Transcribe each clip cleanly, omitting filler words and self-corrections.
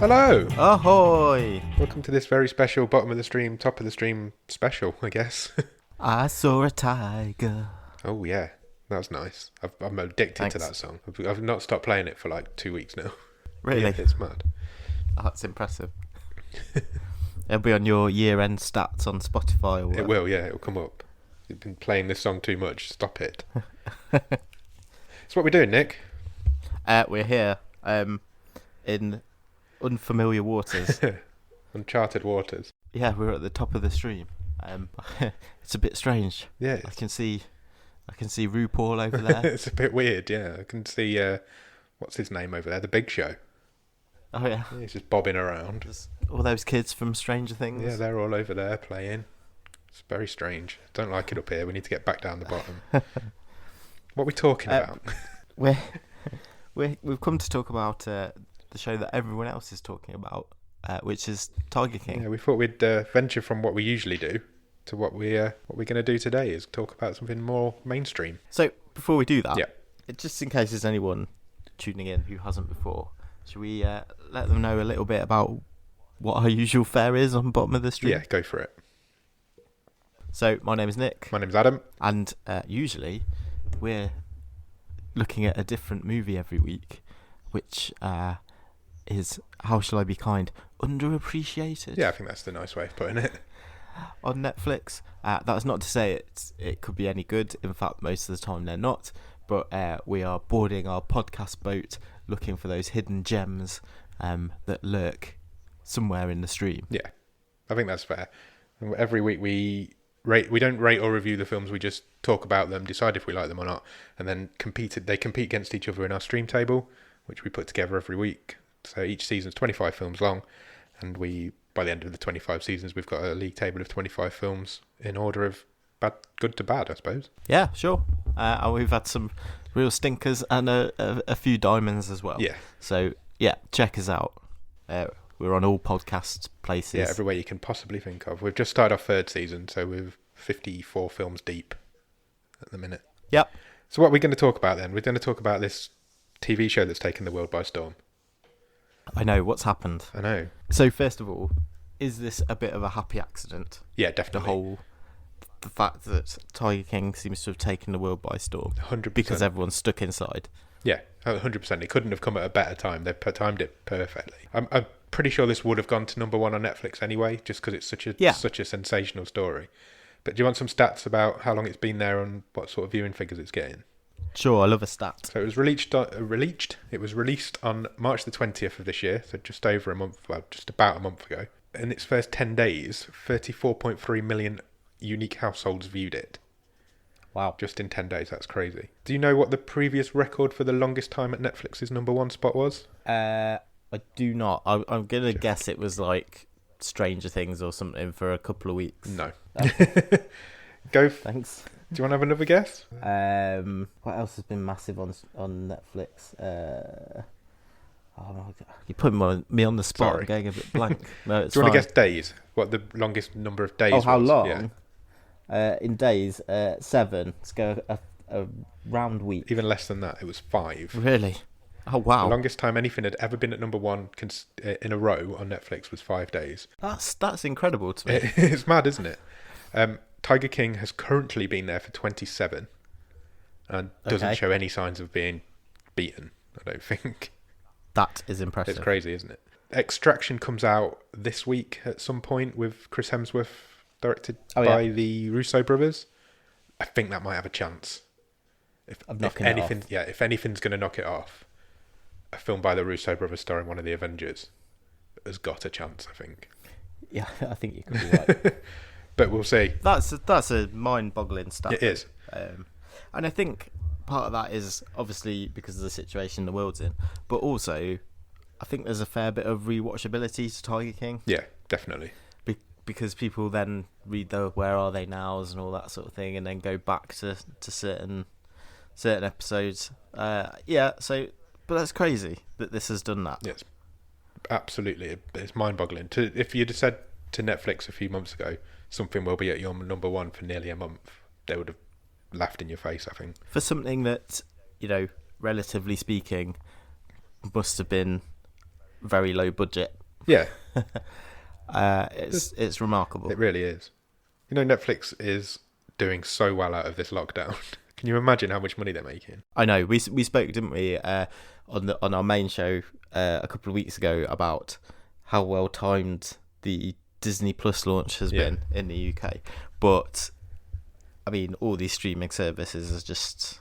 Hello! Ahoy! Welcome to this very special bottom of the stream, top of the stream special, I guess. I saw a tiger. Oh yeah, that was nice. I'm addicted to that song. I've not stopped playing it for like 2 weeks now. Really? Yeah, it's mad. Oh, that's impressive. It'll be on your year-end stats on Spotify or whatever. It will, yeah, it'll come up. You've been playing this song too much, stop it. So what we're doing, Nick? We're here in unfamiliar waters. Uncharted waters. Yeah, we're at the top of the stream. It's a bit strange. Yeah. I can see RuPaul over there. It's a bit weird, yeah. I can see, what's his name over there? The Big Show. Oh yeah. He's just bobbing around. There's all those kids from Stranger Things. Yeah, they're all over there playing. It's very strange. Don't like it up here. We need to get back down the bottom. What are we talking about? We've come to talk about the show that everyone else is talking about, which is Tiger King. Yeah, we thought we'd venture from what we usually do to what we're going to do today is talk about something more mainstream. So before we do that, yeah, just in case there's anyone tuning in who hasn't before, should we let them know a little bit about what our usual fare is on bottom of the stream? Yeah, go for it. So my name is Nick. My name's Adam. And usually we're looking at a different movie every week, which is, how shall I be kind, underappreciated. Yeah, I think that's the nice way of putting it. On Netflix. That's not to say it could be any good. In fact, most of the time they're not. But we are boarding our podcast boat, looking for those hidden gems that lurk somewhere in the stream. Yeah, I think that's fair. And every week we don't rate or review the films. We just talk about them, decide if we like them or not, and then they compete against each other in our stream table, which we put together every week. So each season's 25 films long, and by the end of the 25 seasons, we've got a league table of 25 films in order of good to bad, I suppose. Yeah, sure. And we've had some real stinkers and a few diamonds as well. Yeah. So, yeah, check us out. We're on all podcast places. Yeah, everywhere you can possibly think of. We've just started our third season, so we're 54 films deep at the minute. Yep. So what are we going to talk about then? We're going to talk about this TV show that's taken the world by storm. I know, what's happened? I know. So, first of all, is this a bit of a happy accident? Yeah, definitely. The fact that Tiger King seems to have taken the world by storm. 100%. Because everyone's stuck inside. Yeah, 100%. It couldn't have come at a better time. They timed it perfectly. I'm pretty sure this would have gone to number one on Netflix anyway, just because it's such a sensational story. But do you want some stats about how long it's been there and what sort of viewing figures it's getting? Sure, I love a stat. So it was released on March the 20th of this year, so just over a month, well, just about a month ago. In its first 10 days, 34.3 million unique households viewed it. Wow. Just in 10 days, that's crazy. Do you know what the previous record for the longest time at Netflix's number one spot was? I do not. I'm going to guess it was like Stranger Things or something for a couple of weeks. No. Oh. Thanks. Do you want to have another guess? What else has been massive on Netflix? Oh my God. You're putting me on the spot. Sorry. I'm going a bit blank. No, it's Do you want fine. to guess days? What the longest number of days was? Oh, how long? Yeah. In days, 7. Let's go a round week. Even less than that. It was 5. Really? Oh, wow. The longest time anything had ever been at number one in a row on Netflix was 5 days. That's incredible to me. It's mad, isn't it? Tiger King has currently been there for 27 and doesn't show any signs of being beaten, I don't think. That is impressive. It's crazy, isn't it? Extraction comes out this week at some point with Chris Hemsworth, directed by the Russo brothers. I think that might have a chance. If anything's going to knock it off, a film by the Russo brothers starring one of the Avengers has got a chance, I think. Yeah, I think you could be right. But we'll see. That's a mind-boggling stat. It is. And I think part of that is obviously because of the situation the world's in, but also I think there's a fair bit of rewatchability to Tiger King. Yeah, definitely. Because people then read the Where Are They Nows and all that sort of thing, and then go back to certain episodes. But that's crazy that this has done that. Yes, absolutely. It's mind-boggling. If you'd have said to Netflix a few months ago, something will be at your number one for nearly a month, they would have laughed in your face, I think. For something that, relatively speaking, must have been very low budget. Yeah, It's remarkable. it really is. You know, Netflix is doing so well out of this lockdown. Can you imagine how much money they're making? I know. We spoke, didn't we, on our main show a couple of weeks ago about how well timed the Disney Plus launch has been in the UK. But I mean, all these streaming services are just,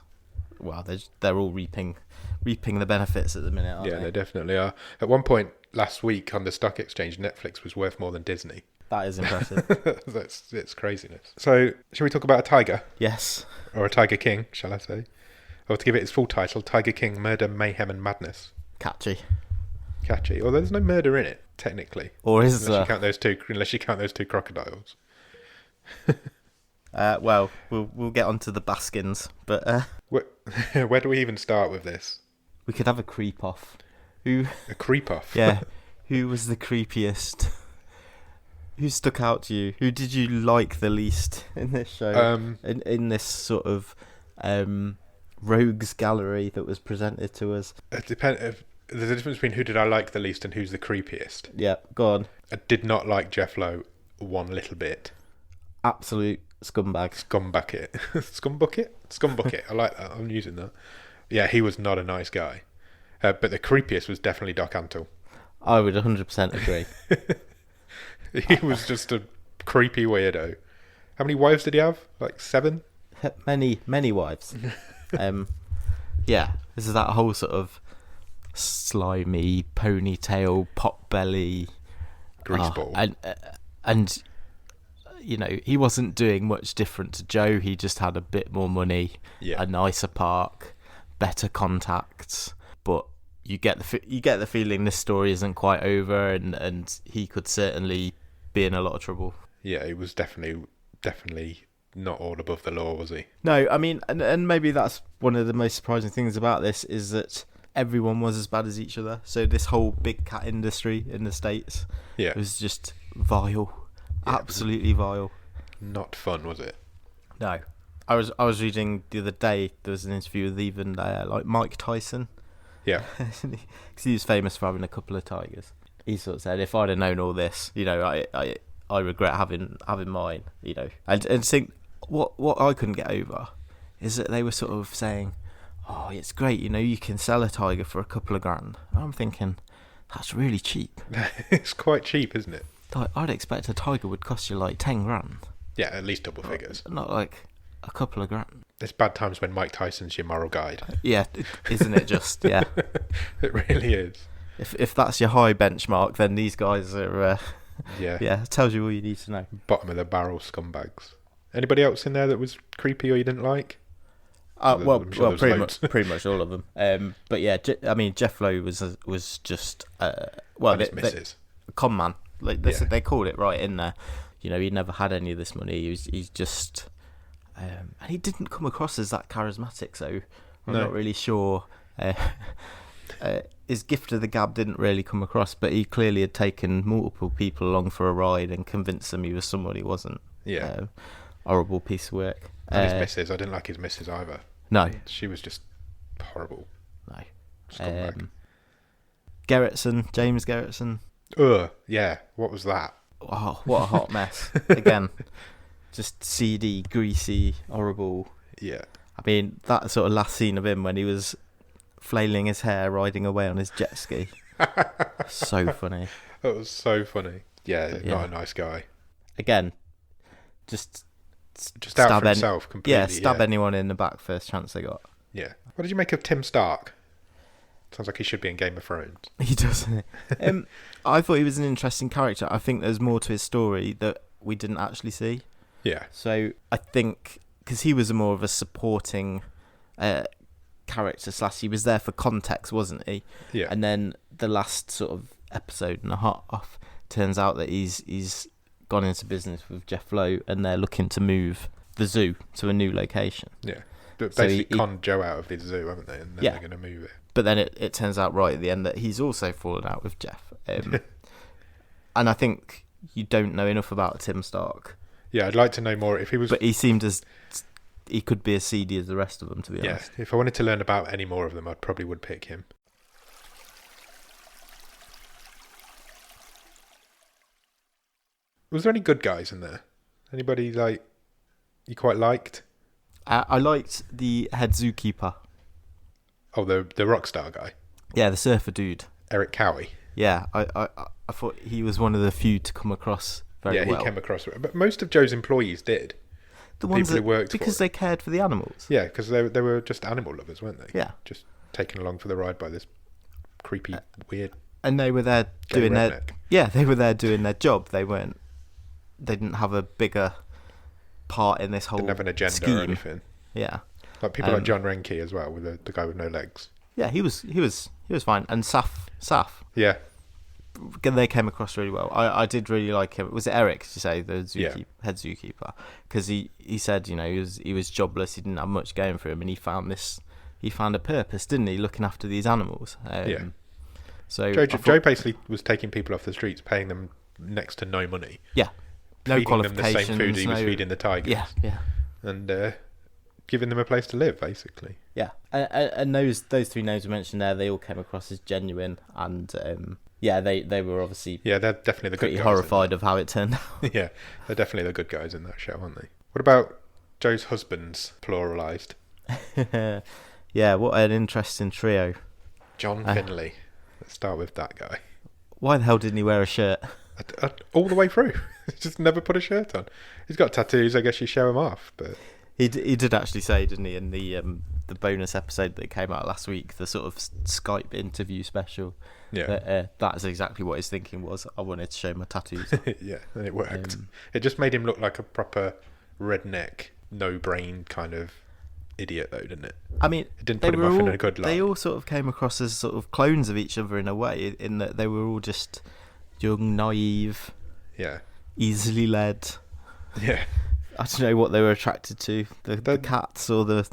well, they're all reaping the benefits at the minute, aren't Yeah, they? they definitely are. At one point last week on the stock exchange, Netflix was worth more than Disney. That is impressive. It's craziness. So, shall we talk about a tiger? Yes. Or a Tiger King, shall I say? Or to give it its full title, Tiger King, Murder, Mayhem and Madness. Catchy. Catchy. Although there's no murder in it, technically. Or is unless you count those two crocodiles. Well, we'll get onto the Baskins, but Where do we even start with this? we could have a creep off. Who? A creep off. Yeah. Who was the creepiest? Who stuck out to you? Who did you like the least in this show? In this sort of rogues gallery that was presented to us. There's a difference between who did I like the least and who's the creepiest. Yeah, go on. I did not like Jeff Lowe one little bit. Absolute scumbag. Scumbucket. Scumbucket. I like that. I'm using that. Yeah, he was not a nice guy. But the creepiest was definitely Doc Antle. I would 100% agree. He was just a creepy weirdo. How many wives did he have? Like 7? Many wives. Yeah, this is that whole sort of slimy ponytail, pot belly, greaseball, and you know, he wasn't doing much different to Joe. He just had a bit more money, a nicer park, better contacts, but you get the feeling this story isn't quite over, and he could certainly be in a lot of trouble. Yeah, he was definitely not all above the law, was he? No, I mean, and maybe that's one of the most surprising things about this is that everyone was as bad as each other. So this whole big cat industry in the States was just vile, absolutely vile. Not fun, was it? No. I was reading the other day, there was an interview with even like Mike Tyson. Yeah. Because he was famous for having a couple of tigers. He sort of said, if I'd have known all this, you know, I regret having mine, you know. And think what I couldn't get over is that they were sort of saying, oh, it's great, you know, you can sell a tiger for a couple of grand. And I'm thinking, that's really cheap. It's quite cheap, isn't it? Like, I'd expect a tiger would cost you like 10 grand. Yeah, at least double figures. Not like a couple of grand. It's bad times when Mike Tyson's your moral guide. Yeah, isn't it just? Yeah. It really is. If that's your high benchmark, then these guys are... Yeah. Yeah, it tells you all you need to know. Bottom of the barrel scumbags. Anybody else in there that was creepy or you didn't like? Pretty much all of them. But yeah, I mean, Jeff Lowe was just Mrs. con man. Like they called it right in there. You know, he never had any of this money. He's just, and he didn't come across as that charismatic. So I'm not really sure. His gift of the gab didn't really come across, but he clearly had taken multiple people along for a ride and convinced them he was someone he wasn't. Yeah. Horrible piece of work. And his missus, I didn't like his missus either. No. She was just horrible. No. Scumbag. James Gerritsen. Yeah. What was that? Oh, what a hot mess. Again, just seedy, greasy, horrible. Yeah. I mean, that sort of last scene of him when he was flailing his hair, riding away on his jet ski. So funny. That was so funny. Yeah, not a nice guy. Again, just out for himself completely. Yeah, stab anyone in the back first chance they got. Yeah. What did you make of Tim Stark? Sounds like he should be in Game of Thrones. He doesn't. I thought he was an interesting character. I think there's more to his story that we didn't actually see. Yeah. So I think because he was more of a supporting character / he was there for context, wasn't he? Yeah. And then the last sort of episode and a half turns out that he's gone into business with Jeff Lowe and they're looking to move the zoo to a new location. Yeah. But basically conned Joe out of the zoo, haven't they? And then they're going to move it. But then it turns out right at the end that he's also fallen out with Jeff. And I think you don't know enough about Tim Stark. Yeah, I'd like to know more if he was... But he seemed he could be as seedy as the rest of them, to be honest. Yeah, if I wanted to learn about any more of them, I probably would pick him. Was there any good guys in there? Anybody like you quite liked? I liked the head zookeeper. Oh, the rock star guy, Yeah, the surfer dude. Eric Cowie. Yeah, I thought he was one of the few to come across very well. Yeah, he came across. But most of Joe's employees did. The ones people who worked because for they cared for the animals. Yeah, because they were just animal lovers, weren't they? Yeah. Just taken along for the ride by this creepy, weird. And they were there doing they were there doing their job. They didn't have a bigger part in this whole Didn't have an agenda scheme. or anything. Yeah. Like people like John Renke as well, with the guy with no legs. Yeah, he was fine. And Saf. Yeah. They came across really well. I did really like him. Was it Eric? Did you say the head zookeeper? Because he said, you know, he was jobless. He didn't have much going for him, and he found a purpose, didn't he, looking after these animals? Yeah. So Joe basically was taking people off the streets, paying them next to no money. Yeah. No feeding qualifications. Them the same food he was feeding the tigers. Yeah. And giving them a place to live, basically. Yeah. And those three names we mentioned there, they all came across as genuine, and they were obviously they're definitely the pretty good guys horrified of how it turned out. Yeah, they're definitely the good guys in that show, aren't they? What about Joe's husbands, pluralised? Yeah, what an interesting trio. John Finlay. Let's start with that guy. Why the hell didn't he wear a shirt? All the way through. Just never put a shirt on. He's got tattoos, I guess you show him off, but... He did actually say, didn't he, in the bonus episode that came out last week, the sort of Skype interview special, that that's exactly what his thinking was. I wanted to show my tattoos. Yeah, and it worked. It just made him look like a proper redneck, no-brain kind of idiot, though, didn't it? I mean, it didn't put him off in a good light. They all sort of came across as sort of clones of each other in a way, in that they were all just young, naive, easily led. Yeah. I don't know what they were attracted to, the cats or the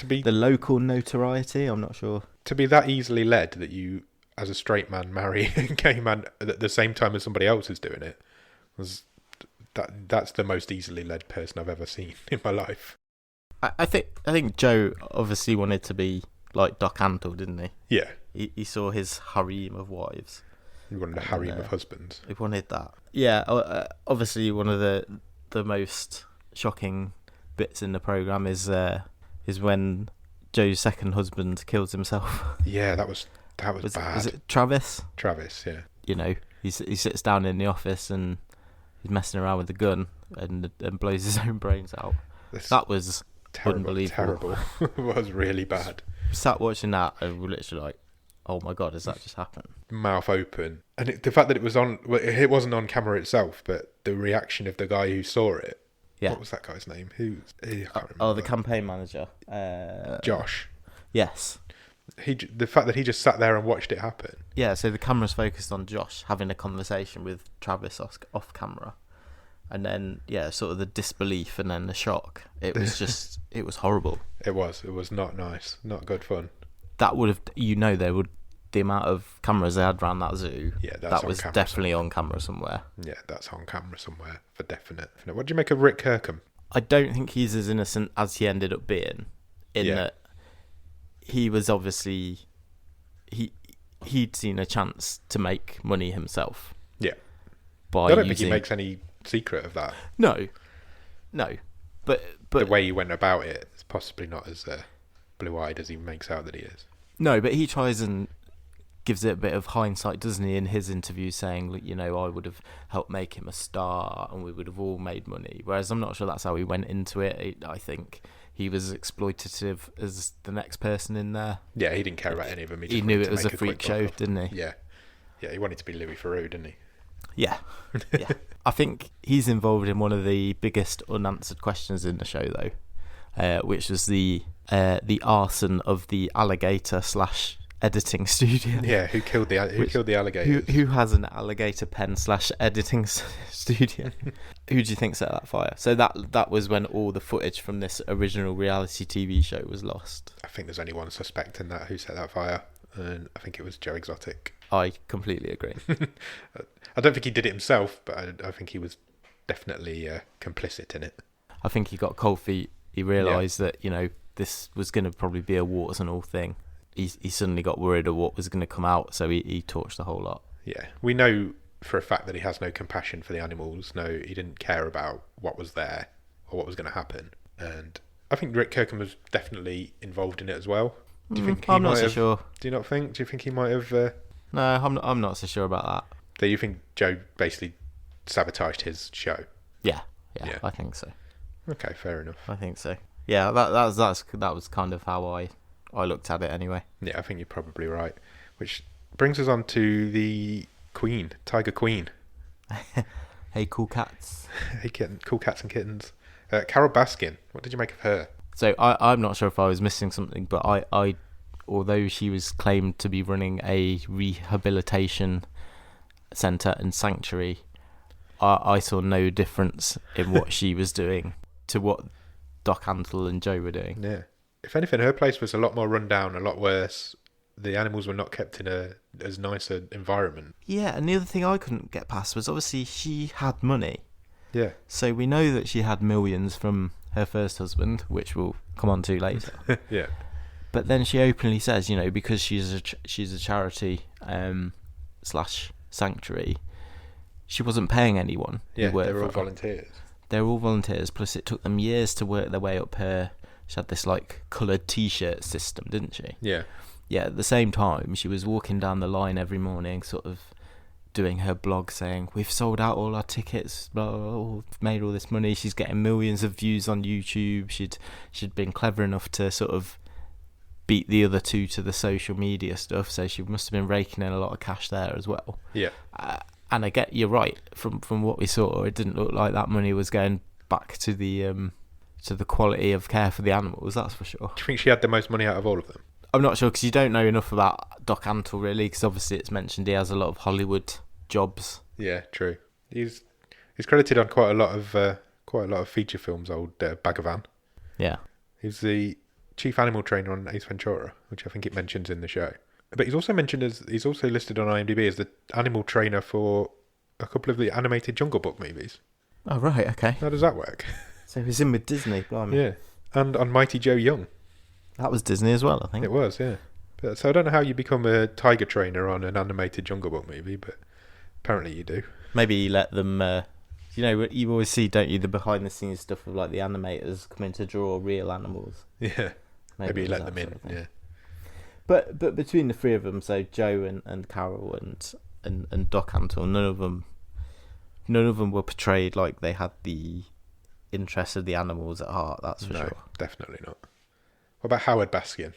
local notoriety. I'm not sure. To be that easily led that you, as a straight man, marry a gay man at the same time as somebody else is doing it, that's the most easily led person I've ever seen in my life. I think Joe obviously wanted to be like Doc Antle, didn't he? Yeah. He saw his harem of wives. He wanted a harem of husbands. He wanted that. Yeah. Obviously, one of the most shocking bits in the programme is when Joe's second husband kills himself. Yeah, that was bad. Was it Travis? Travis, yeah. You know, he sits down in the office and he's messing around with the gun and blows his own brains out. That was unbelievable. It was really bad. Sat watching that and we're literally like, oh my God, has that just happened? Mouth open. And the fact that it wasn't on camera itself, but the reaction of the guy who saw it. Yeah. What was that guy's name? I can't remember. Oh, the campaign manager. Josh. Yes. The fact that he just sat there and watched it happen. Yeah, so the camera's focused on Josh having a conversation with Travis off camera. And then, sort of the disbelief and then the shock. It was just, it was horrible. It was not nice. Not good fun. That would have, the amount of cameras they had around that zoo, that was definitely on camera somewhere. Yeah, that's on camera somewhere for definite. What do you make of Rick Kirkham? I don't think he's as innocent as he ended up being, that he was obviously he'd seen a chance to make money himself. Yeah, I don't think he makes any secret of that. No, but the way he went about it is possibly not as blue-eyed as he makes out that he is. No, but he tries and gives it a bit of hindsight, doesn't he, in his interview, saying, I would have helped make him a star and we would have all made money. Whereas I'm not sure that's how he went into it. I think he was exploitative as the next person in there. Yeah, he didn't care about any of them. He knew it was a freak show, didn't he? Yeah, he wanted to be Louis Theroux, didn't he? Yeah. I think he's involved in one of the biggest unanswered questions in the show, though, which was the arson of the alligator / editing studio. Yeah, who killed the alligator? Who has an alligator pen / editing studio? Who do you think set that fire? So that was when all the footage from this original reality TV show was lost. I think there's only one suspect in that who set that fire, and I think it was Joe Exotic. I completely agree. I don't think he did it himself, but I think he was definitely complicit in it. I think he got cold feet. He realised that, this was going to probably be a warts and all thing. He suddenly got worried of what was going to come out, so he torched the whole lot. Yeah, we know for a fact that he has no compassion for the animals. No, he didn't care about what was there or what was going to happen. And I think Rick Kirkham was definitely involved in it as well. Do you think he I'm not might so have? sure. Do you not think? Do you think he might have? No, I'm not so sure about that. Do you think Joe basically sabotaged his show? Yeah, Yeah. I think so. Okay, fair enough. I think so. Yeah, that was kind of how I looked at it anyway. Yeah, I think you're probably right. Which brings us on to the Queen, Tiger Queen. Hey, cool cats. Hey, cool cats and kittens. Carol Baskin, what did you make of her? So I'm not sure if I was missing something, but I although she was claimed to be running a rehabilitation centre and sanctuary, I saw no difference in what she was doing to what Doc Antle and Joe were doing. Yeah. If anything, her place was a lot more run down, a lot worse. The animals were not kept in a as nice an environment. Yeah, and the other thing I couldn't get past was obviously she had money. Yeah. So we know that she had millions from her first husband, which we'll come on to later. Yeah. But then she openly says, because she's a charity slash sanctuary, she wasn't paying anyone. Yeah, who worked they were all for her. volunteers. They were all volunteers. Plus, it took them years to work their way up her. She had this coloured T-shirt system, didn't she? Yeah. Yeah. At the same time, she was walking down the line every morning, sort of doing her blog, saying we've sold out all our tickets, blah, blah, blah, we've made all this money. She's getting millions of views on YouTube. She'd been clever enough to sort of beat the other two to the social media stuff, so she must have been raking in a lot of cash there as well. Yeah. And I get you're right. From what we saw, it didn't look like that money was going back to the quality of care for the animals. That's for sure. Do you think she had the most money out of all of them? I'm not sure because you don't know enough about Doc Antle really, because obviously it's mentioned he has a lot of Hollywood jobs. Yeah, true. He's credited on quite a lot of feature films. Old Bagavan. Yeah. He's the chief animal trainer on Ace Ventura, which I think it mentions in the show. But he's also listed on IMDb as the animal trainer for a couple of the animated Jungle Book movies. Oh right, okay. How does that work? So he's in with Disney, blimey. Yeah, and on Mighty Joe Young. That was Disney as well, I think. It was, yeah. So I don't know how you become a tiger trainer on an animated Jungle Book movie, but apparently you do. Maybe you let them. You always see, don't you, the behind the scenes stuff of the animators coming to draw real animals. Yeah. Maybe you it was let them that in. sort of thing. Yeah. But between the three of them, so Joe and Carol and Doc Antle, none of them were portrayed like they had the interest of the animals at heart. That's for sure. Definitely not. What about Howard Baskin?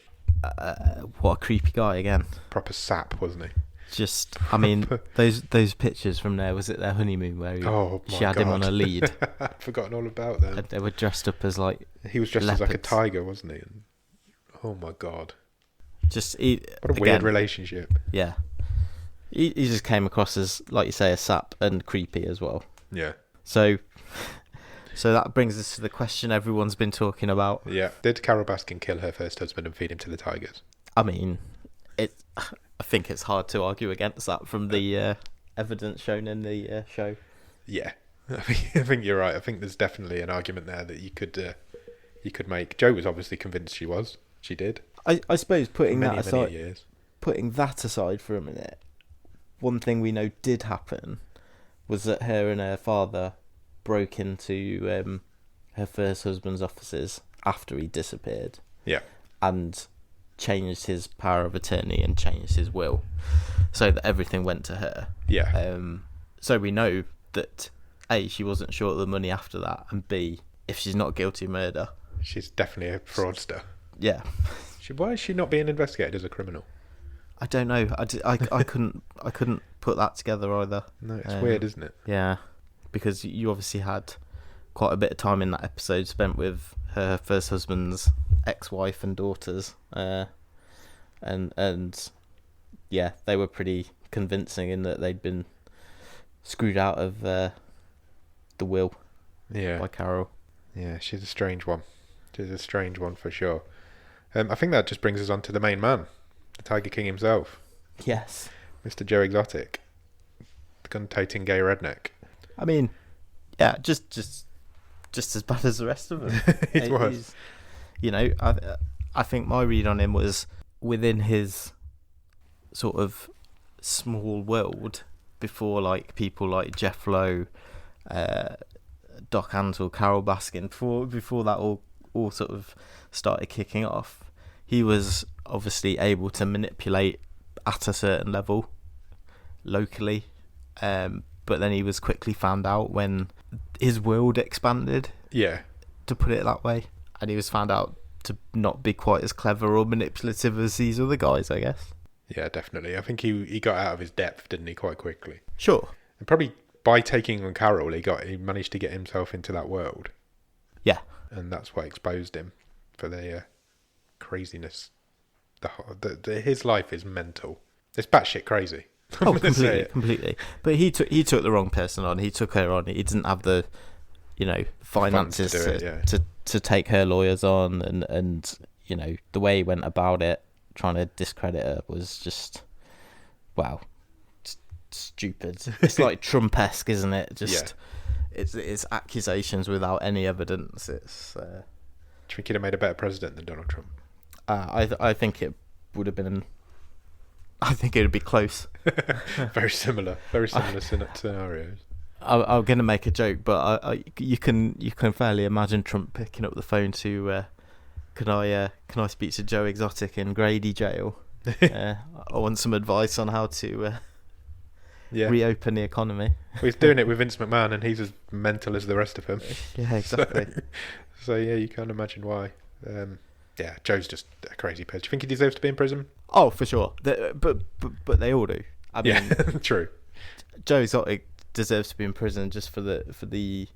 What a creepy guy again. Proper sap, wasn't he? Just, I mean, those pictures from there, was it their honeymoon where she had him on a lead? I'd forgotten all about them. And they were dressed up as he was dressed as a leopards. tiger, wasn't he? And, oh my god. Just what a weird relationship. Yeah. He just came across as, like you say, a sap and creepy as well. Yeah. So that brings us to the question everyone's been talking about. Yeah. Did Carol Baskin kill her first husband and feed him to the tigers? I mean, I think it's hard to argue against that from the evidence shown in the show. Yeah. I think you're right. I think there's definitely an argument there that you could make. Joe was obviously convinced she did. I suppose putting many that aside for a minute, one thing we know did happen was that her and her father broke into her first husband's offices after he disappeared. Yeah. And changed his power of attorney and changed his will so that everything went to her. Yeah. So we know that A, she wasn't short of the money after that, and B, if she's not guilty of murder, she's definitely a fraudster. Yeah. Why is she not being investigated as a criminal? I don't know. I couldn't put that together either. No, it's weird, isn't it? Yeah, because you obviously had quite a bit of time in that episode spent with her first husband's ex-wife and daughters, and yeah, they were pretty convincing in that they'd been screwed out of the will by Carol. Yeah, she's a strange one. She's a strange one for sure. I think that just brings us on to the main man, the Tiger King himself. Yes. Mr. Joe Exotic. The gun-toting gay redneck. I mean, yeah, just as bad as the rest of them. It was. I think my read on him was within his sort of small world, before like people like Jeff Lowe, Doc Antle, Carol Baskin, before that all sort of started kicking off, he was obviously able to manipulate at a certain level locally, but then he was quickly found out when his world expanded, to put it that way, and he was found out to not be quite as clever or manipulative as these other guys, I guess. Yeah, definitely. I think he got out of his depth, didn't he, quite quickly? Sure. And probably by taking on Carol, he managed to get himself into that world. Yeah. And that's what exposed him for the craziness. His life is mental. It's batshit crazy. Oh, completely. But he took the wrong person on. He took her on. He didn't have the, finances to take her lawyers on, and the way he went about it, trying to discredit her, was just, wow, stupid. It's like Trump-esque, isn't it? Just it's accusations without any evidence. It's. Do you think he'd have made a better president than Donald Trump? I think it would have been. I think it would be close. Very similar scenarios. I'm going to make a joke, but you can fairly imagine Trump picking up the phone to, can I speak to Joe Exotic in Grady Jail? I want some advice on how to reopen the economy. Well, he's doing it with Vince McMahon, and he's as mental as the rest of them. Yeah, exactly. So yeah, you can't imagine why. Joe's just a crazy person. Do you think he deserves to be in prison? Oh, for sure. But they all do. I mean, true. Joe Exotic deserves to be in prison just for the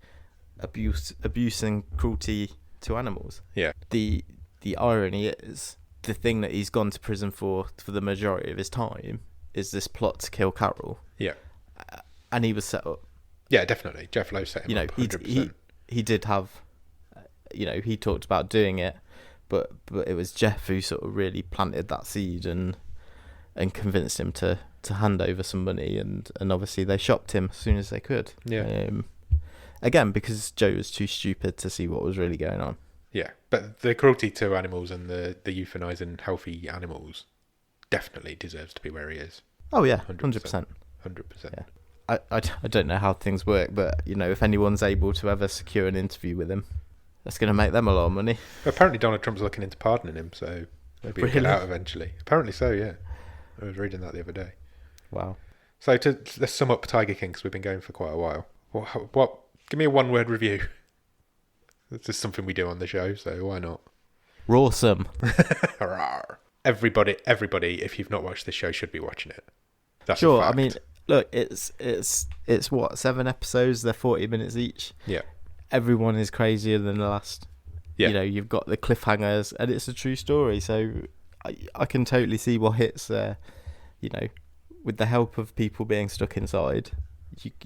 abuse and cruelty to animals. Yeah. The irony is, the thing that he's gone to prison for the majority of his time is this plot to kill Carol. Yeah. And he was set up. Yeah, definitely. Jeff Lowe set him up 100%. He did have, he talked about doing it, but it was Jeff who sort of really planted that seed and convinced him to hand over some money, and obviously they shopped him as soon as they could. Yeah. Again, because Joe was too stupid to see what was really going on. Yeah, but the cruelty to animals and the euthanizing healthy animals definitely deserves to be where he is. Oh yeah, 100%. 100%. Yeah. I don't know how things work, but if anyone's able to ever secure an interview with him, that's going to make them a lot of money. Apparently Donald Trump's looking into pardoning him, so maybe he'll get out eventually. Apparently so, yeah. I was reading that the other day. Wow. So let's sum up Tiger King, because we've been going for quite a while. What? Give me a one-word review. This is something we do on the show, so why not? Rawsome. Everybody, if you've not watched this show, should be watching it. That's sure. A fact. I mean, look, it's what, 7 episodes? They're 40 minutes each. Yeah. Everyone is crazier than the last. Yeah. You've got the cliffhangers, and it's a true story. So I can totally see what hits there. With the help of people being stuck inside,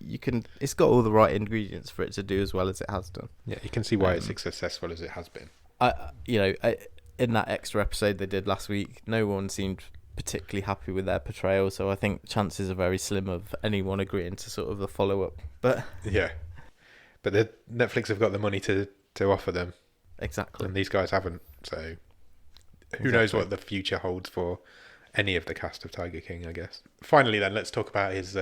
you can. It's got all the right ingredients for it to do as well as it has done. Yeah, you can see why it's as successful as it has been. In that extra episode they did last week, no one seemed particularly happy with their portrayal. So I think chances are very slim of anyone agreeing to sort of a follow up. But yeah, but the Netflix have got the money to offer them. Exactly. And these guys haven't. So who knows what the future holds for any of the cast of Tiger King, I guess. Finally then, let's talk about his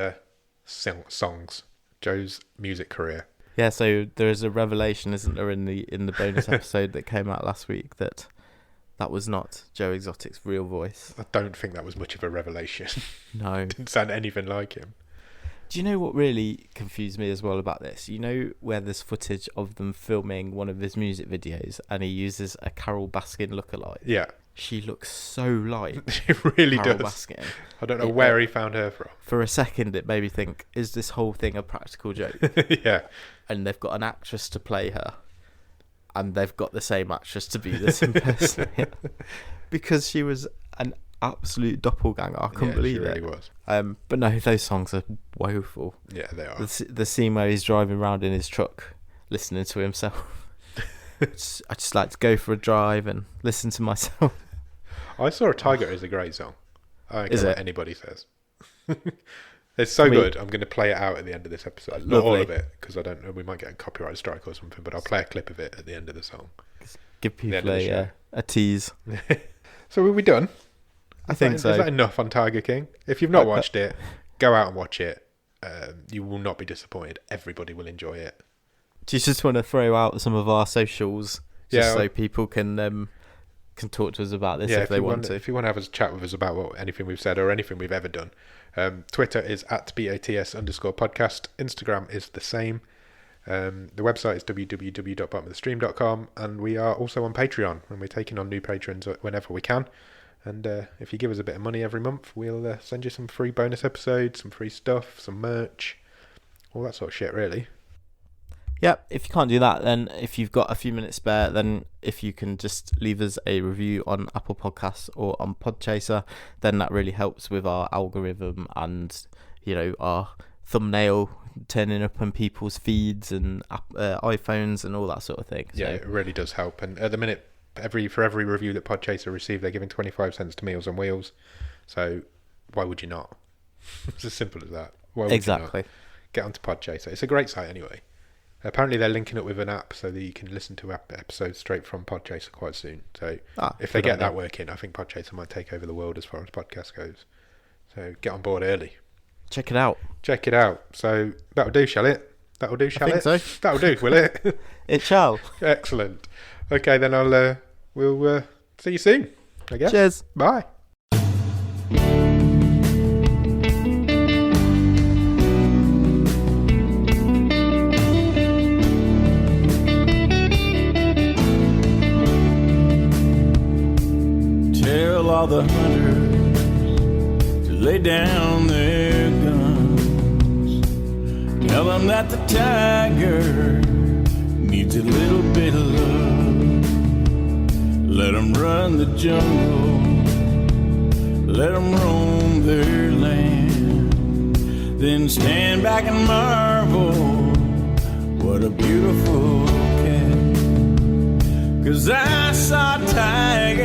songs. Joe's music career. Yeah, so there is a revelation, isn't there, in the bonus episode that came out last week, that was not Joe Exotic's real voice. I don't think that was much of a revelation. No. Didn't sound anything like him. Do you know what really confused me as well about this? Where there's footage of them filming one of his music videos and he uses a Carol Baskin lookalike? Yeah. She looks so like she really Carol does. Baskin. I don't know where he found her from. For a second, it made me think, is this whole thing a practical joke? Yeah. And they've got an actress to play her, and they've got the same actress to be this impersonator. Because she was an absolute doppelganger. I couldn't believe it. She really was. But no, those songs are woeful. Yeah, they are. The scene where he's driving around in his truck, listening to himself. I just like to go for a drive and listen to myself. I Saw a Tiger is a great song. I don't care what anybody says. It's so good. I'm going to play it out at the end of this episode. Not all of it, because I don't know. We might get a copyright strike or something, but I'll play a clip of it at the end of the song. Give people a tease. So are we done? I think so. Is that enough on Tiger King? If you've not watched it, go out and watch it. you will not be disappointed. Everybody will enjoy it. Do you just want to throw out some of our socials just so people can talk to us about this if they want to? If you want to have a chat with us about anything we've said or anything we've ever done, Twitter is @BATS_podcast. Instagram is the same. The website is www.bottomofthestream.com, and we are also on Patreon, and we're taking on new patrons whenever we can. And if you give us a bit of money every month, we'll send you some free bonus episodes, some free stuff, some merch, all that sort of shit, really. Yep, if you can't do that, then if you've got a few minutes spare, then if you can just leave us a review on Apple Podcasts or on Podchaser, then that really helps with our algorithm and, our thumbnail turning up on people's feeds and iPhones and all that sort of thing. Yeah, it really does help. And at the minute, for every review that Podchaser receive, they're giving 25 cents to Meals on Wheels. So why would you not? It's as simple as that. Why would you not? Get onto Podchaser. It's a great site anyway. Apparently they're linking up with an app so that you can listen to episodes straight from Podchaser quite soon. So if they get that working, I think Podchaser might take over the world as far as podcast goes. So get on board early. Check it out. So that'll do, shall it? I think so. That'll do, will it? It shall. Excellent. Okay, then we'll see you soon, I guess. Cheers. Bye. Tell all the hunters to lay down their guns. Tell them that the tiger needs a little bit of love. Let them run the jungle, let them roam their land. Then stand back and marvel, what a beautiful cat. 'Cause I saw a tiger